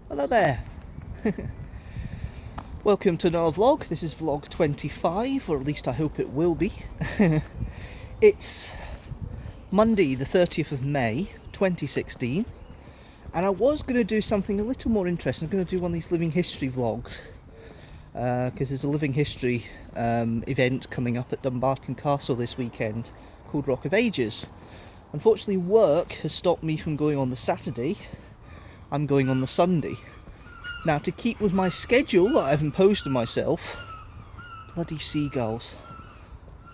Hello there. Welcome to another vlog. This is vlog 25, or at least I hope it will be. It's Monday the 30th of May 2016, and I was going to do something a little more interesting. I'm going to do one of these living history vlogs because there's a living history event coming up at Dumbarton Castle this weekend called Rock of Ages. Unfortunately, work has stopped me from going on the Saturday. I'm going on the Sunday. Now, to keep with my schedule that I've imposed on myself, bloody seagulls,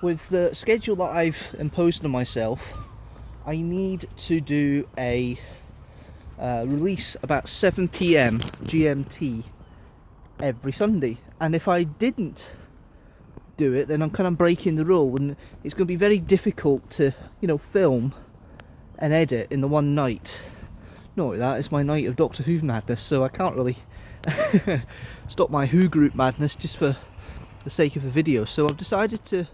with the schedule that I've imposed on myself, I need to do a release about 7 PM GMT every Sunday. And if I didn't do it, then I'm kind of breaking the rule, and it's going to be very difficult to, film and edit in the one night. Not like that, it's my night of Doctor Who madness, so I can't really stop my Who group madness just for the sake of a video. So I've decided to,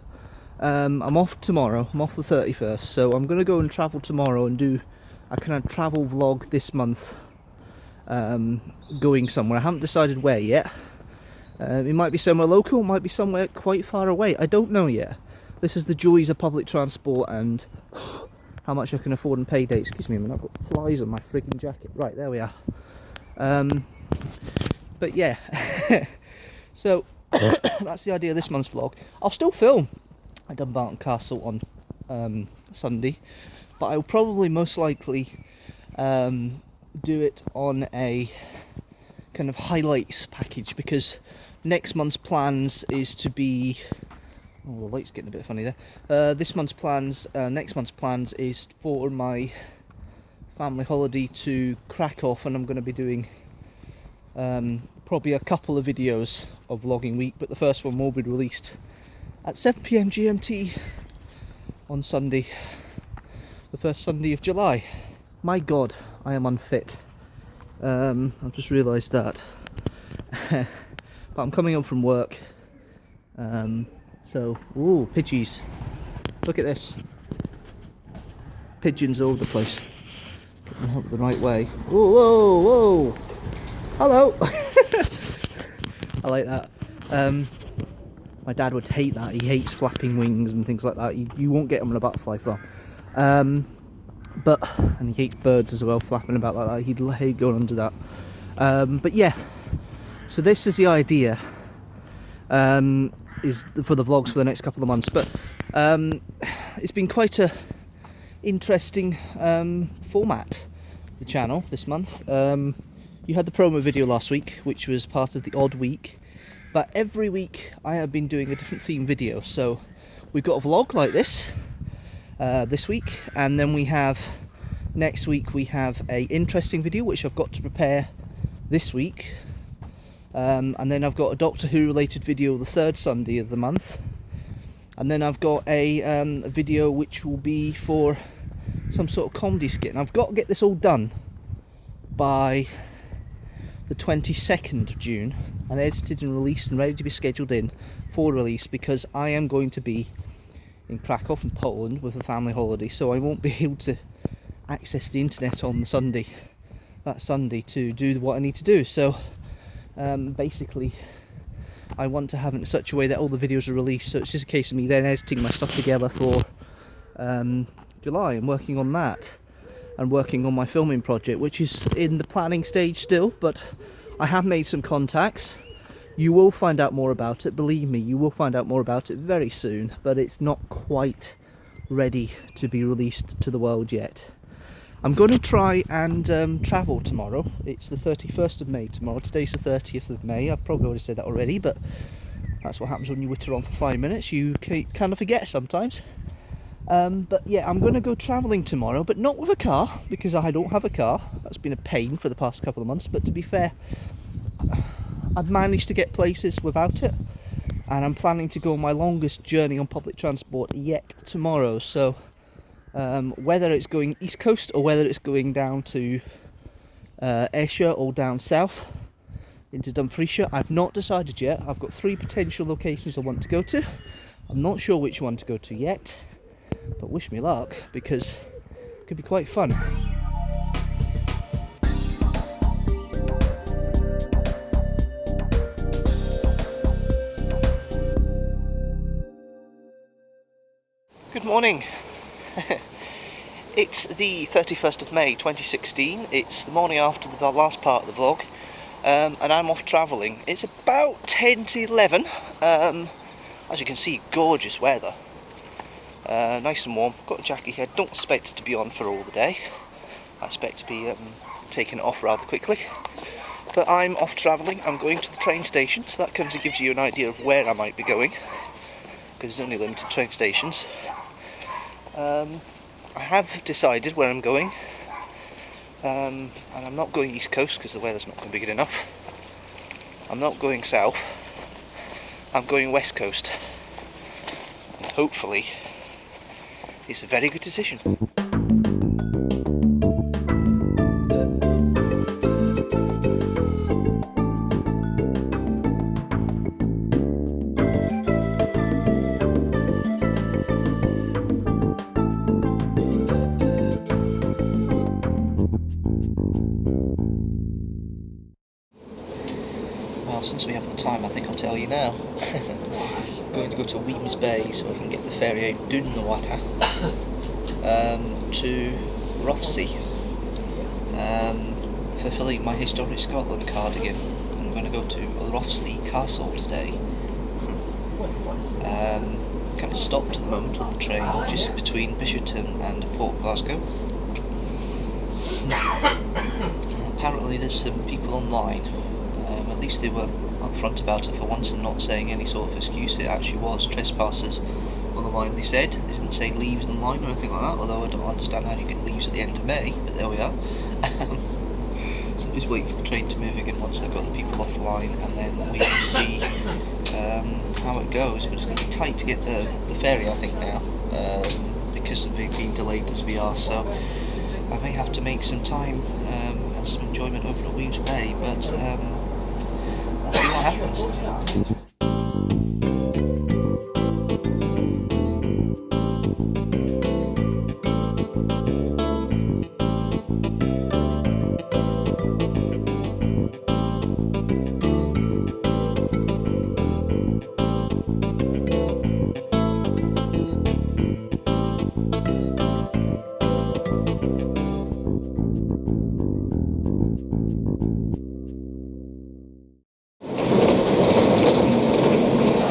I'm off tomorrow, I'm off the 31st, so I'm going to go and travel tomorrow and do a kind of travel vlog this month, going somewhere. I haven't decided where yet. It might be somewhere local, it might be somewhere quite far away, I don't know yet. This is the joys of public transport and how much I can afford and pay day. Excuse me a minute, I've got flies on my frigging jacket. Right, there we are. But yeah, so that's the idea of this month's vlog. I'll still film at Dumbarton Castle on Sunday, but I'll probably most likely do it on a kind of highlights package, because next month's plans is to be... Oh, the light's getting a bit funny there. Next month's plans is for my family holiday to crack off, and I'm going to be doing probably a couple of videos of vlogging week, but the first one will be released at 7 PM GMT on Sunday, the first Sunday of July. My God, I am unfit. I've just realised that. But I'm coming home from work. So, ooh, pidgeys. Look at this. Pigeons all over the place. Get them up the right way. Whoa, whoa, whoa. Hello. I like that. My dad would hate that. He hates flapping wings and things like that. You won't get him on a butterfly farm. And he hates birds as well, flapping about like that. He'd hate going under that. But yeah, so this is the idea. Is for the vlogs for the next couple of months, but it's been quite a interesting format, the channel this month. You had the promo video last week, which was part of the odd week, but every week I have been doing a different theme video. So we've got a vlog like this this week, and then we have next week we have a interesting video which I've got to prepare this week. And then I've got a Doctor Who related video the third Sunday of the month, and then I've got a video which will be for some sort of comedy skit, and I've got to get this all done by the 22nd of June and edited and released and ready to be scheduled in for release, because I am going to be in Krakow in Poland with a family holiday, so I won't be able to access the internet on the that Sunday to do what I need to do. So basically I want to have it in such a way that all the videos are released, so it's just a case of me then editing my stuff together for July and working on that, and working on my filming project, which is in the planning stage still, but I have made some contacts. You will find out more about it, believe me, you will find out more about it very soon, but it's not quite ready to be released to the world yet. I'm going to try and travel tomorrow. It's the 31st of May tomorrow. Today's the 30th of May. I've probably already said that already, but that's what happens when you witter on for 5 minutes. You kind of forget sometimes. But yeah, I'm going to go travelling tomorrow, but not with a car, because I don't have a car. That's been a pain for the past couple of months, but to be fair, I've managed to get places without it, and I'm planning to go on my longest journey on public transport yet tomorrow. So whether it's going east coast or whether it's going down to Ayrshire or down south into Dumfriesshire, I've not decided yet. I've got 3 potential locations I want to go to. I'm not sure which one to go to yet, but wish me luck, because it could be quite fun. Morning. It's the 31st of May 2016. It's the morning after the last part of the vlog, and I'm off travelling. It's about 10 to 11. As you can see, gorgeous weather. Nice and warm. Got a jacket here. Don't expect it to be on for all the day. I expect to be taking it off rather quickly. But I'm off travelling. I'm going to the train station, so that kind of gives you an idea of where I might be going, because there's only limited train stations. I have decided where I'm going, and I'm not going east coast because the weather's not going to be good enough. I'm not going south, I'm going west coast. And hopefully it's a very good decision. Well, since we have the time, I think I'll tell you now. I'm going to go to Weems Bay so I can get the ferry out Doon to Rothsay, fulfilling my Historic Scotland card again. I'm going to go to Rothsay Castle today. Kind of stopped at the moment on the train, just between Bishopton and Port Glasgow. Apparently there's some people online. At least they were upfront about it for once and not saying any sort of excuse. It actually was trespassers on the line, they said. They didn't say leaves on the line or anything like that, although I don't understand how you get leaves at the end of May, but there we are. So I'm just waiting for the train to move again once they've got the people off the line, and then we will see how it goes. But it's going to be tight to get the ferry, I think, now, because of it being delayed as we are, so I may have to make some time and some enjoyment over at Weems Bay, but we'll see what happens.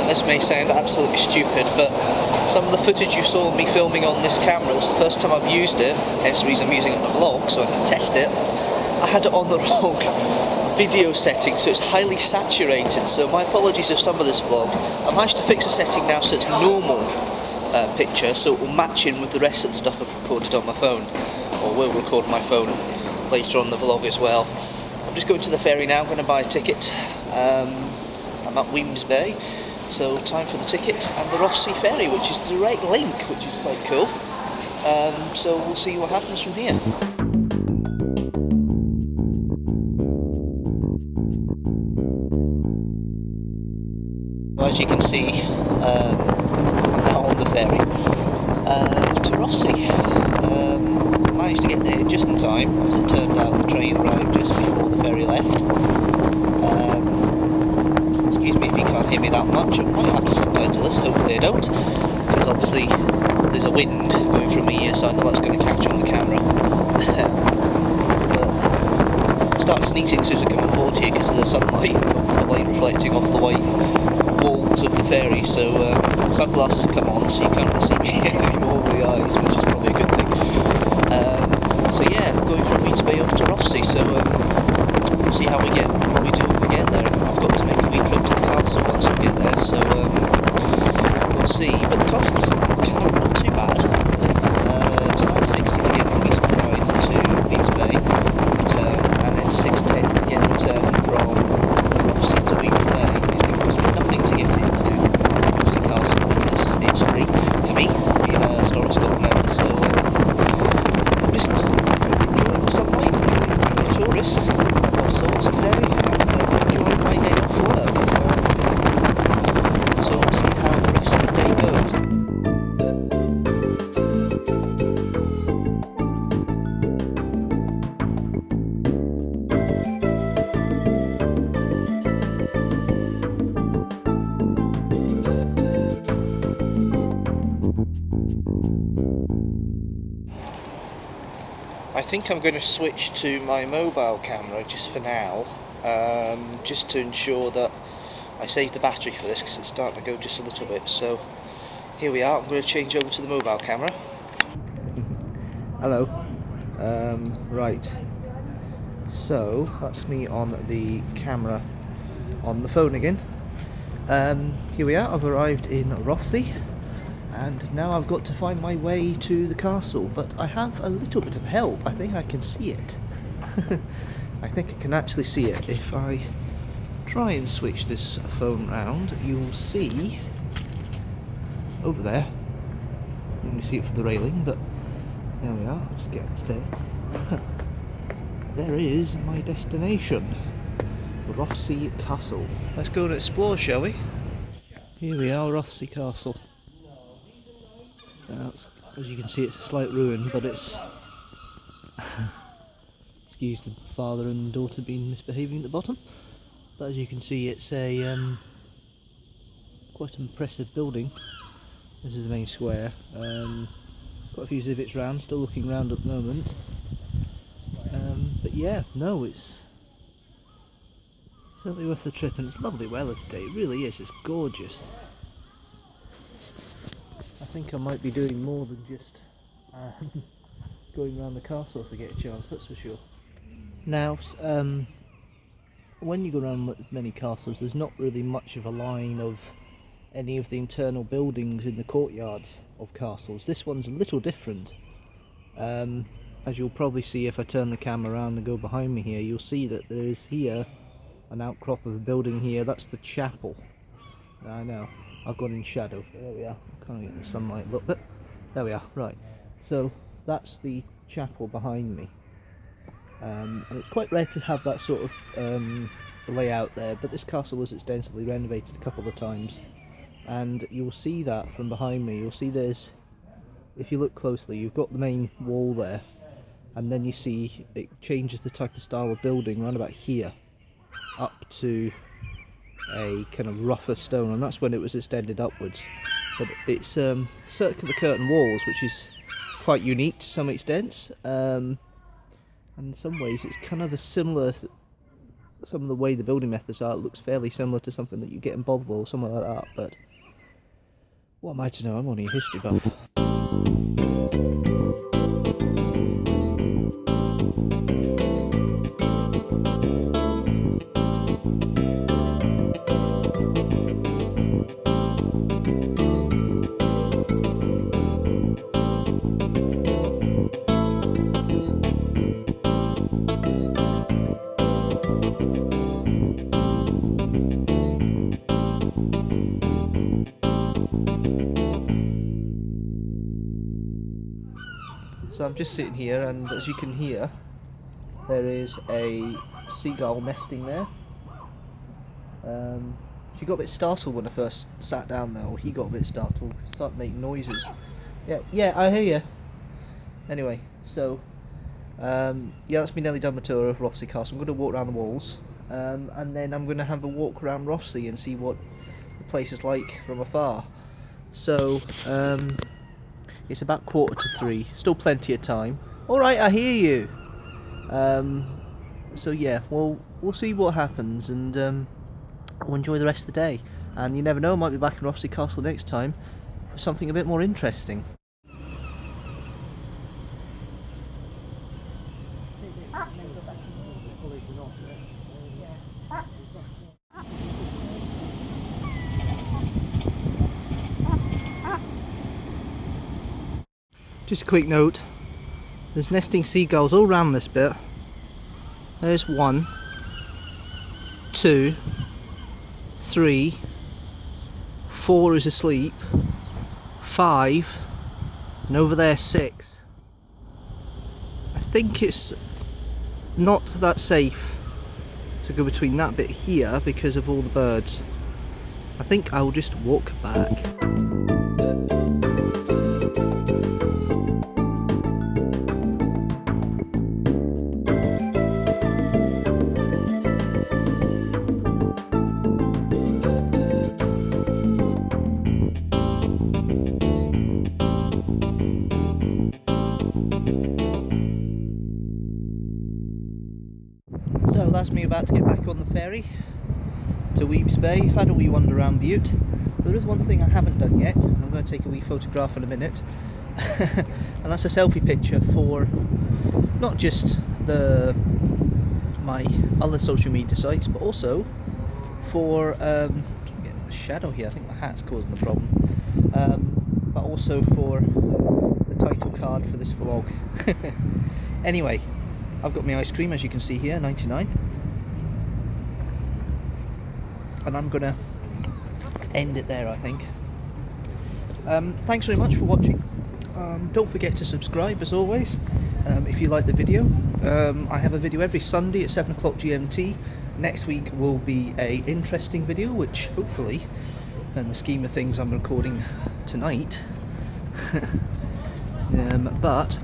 This may sound absolutely stupid, but some of the footage you saw me filming on this camera was the first time I've used it, hence the reason I'm using it on the vlog, so I can test it. I had it on the wrong video setting, so it's highly saturated, so my apologies of some of this vlog. I managed to fix the setting now so it's normal picture, so it will match in with the rest of the stuff I've recorded on my phone, or will record on my phone later on the vlog as well. I'm just going to the ferry now. I'm going to buy a ticket. I'm at Weems Bay. So time for the ticket and the Rothsay ferry, which is a direct link, which is quite cool. So we'll see what happens from here. As you can see, I'm now on the ferry to Rothsay. Managed to get there just in time. As it turned out, the train arrived just before the ferry left. Excuse me if you can't hear me that much. I might have to subtitle this, hopefully I don't, because obviously there's a wind going from my ear, so I know that's going to capture on the camera. But I start sneezing as soon as I come on board here because of the sunlight, the light reflecting off the white walls of the ferry, so sunglasses come on so you can't really see me anymore with the eyes, which is probably a good thing. So yeah, I'm going from Weems Bay over to Rothsay, so we'll see how we do when we get there. I've got to make a wee trip to the castle once I get there, so we'll see. But the castle's kind of not too bad. It's £9.60 to get from East Ryde to Weems Bay, and it's £6.10 to get return from Rothsay to Weems Bay. It's going to cost me nothing to get into Rothsay Castle because it's free for me, being a Historic Scotland member. So I'm just enjoying the sunlight, being a tourist of sorts today. Enjoying my day off work. So we'll see how the rest of the day goes. think I'm going to switch to my mobile camera just for now, just to ensure that I save the battery for this, because it's starting to go just a little bit. So here we are. I'm going to change over to the mobile camera. Hello. Right. So that's me on the camera on the phone again. Here we are. I've arrived in Rossi, and now I've got to find my way to the castle, but I have a little bit of help. I think I can see it. I think I can actually see it. If I try and switch this phone round, you'll see over there. You can only see it from the railing, but there we are. I'll just get upstairs. There is my destination, Rossi Castle. Let's go and explore, shall we? Here we are, Rossi Castle. As you can see, it's a slight ruin, but it's excuse the father and daughter being misbehaving at the bottom. But as you can see, it's a quite an impressive building. This is the main square. Quite a few exhibits round, still looking round at the moment. But yeah, no, it's certainly worth the trip, and it's lovely weather today. It really is. It's gorgeous. I think I might be doing more than just going around the castle if I get a chance, that's for sure. Now, when you go around many castles, there's not really much of a line of any of the internal buildings in the courtyards of castles. This one's a little different. As you'll probably see if I turn the camera around and go behind me here, you'll see that there is here an outcrop of a building here. That's the chapel. I know, I've gone in shadow. There we are. Can't get the sunlight a little bit. There we are. Right. So that's the chapel behind me. And it's quite rare to have that sort of layout there, but this castle was extensively renovated a couple of times, and you'll see that from behind me. You'll see there's, if you look closely, you've got the main wall there, and then you see it changes the type of style of building around about here up to a kind of rougher stone, and that's when it was extended upwards. But it's circular curtain walls, which is quite unique to some extent, and in some ways it's kind of a similar, some of the way the building methods are, it looks fairly similar to something that you get in Bothwell or somewhere like that. But what am I to know? I'm only a history buff. So I'm just sitting here, and as you can hear, there is a seagull nesting there. She got a bit startled when I first sat down there, or he got a bit startled, started making noises. Yeah, I hear you. Anyway, so yeah, that's me nearly done my tour of Rossi Castle. I'm going to walk around the walls, and then I'm going to have a walk around Rossi and see what the place is like from afar. So it's about 2:45, still plenty of time. Alright, I hear you. So yeah, we'll see what happens, and we'll enjoy the rest of the day. And you never know, I might be back in Rossi Castle next time for something a bit more interesting. Just a quick note, there's nesting seagulls all around this bit. There's 1, 2, 3, 4 is asleep, 5, and over there 6. I think it's not that safe to go between that bit here because of all the birds. I think I'll just walk back. that's me about to get back on the ferry to Weeps Bay. I've had a wee wander around Butte. There is one thing I haven't done yet. I'm going to take a wee photograph in a minute. And that's a selfie picture for not just my other social media sites, but also for getting a shadow here. I think my hat's causing the problem. But also for the title card for this vlog. Anyway, I've got my ice cream, as you can see here, 99. And I'm gonna end it there, I think. Thanks very much for watching. Don't forget to subscribe, as always, if you like the video. I have a video every Sunday at 7 o'clock GMT. Next week will be a interesting video, which hopefully, in the scheme of things, I'm recording tonight. But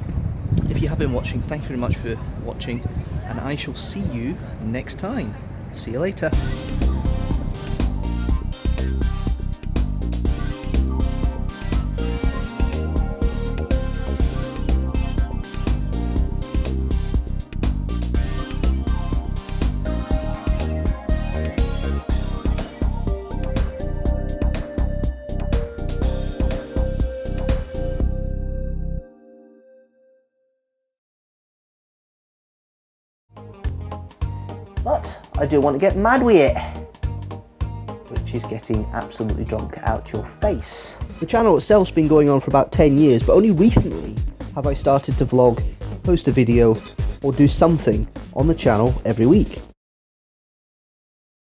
if you have been watching, thank you very much for watching, and I shall see you next time. See you later. But I do want to get mad with it, which is getting absolutely drunk out your face. The channel itself's been going on for about 10 years, but only recently have I started to vlog, post a video, or do something on the channel every week.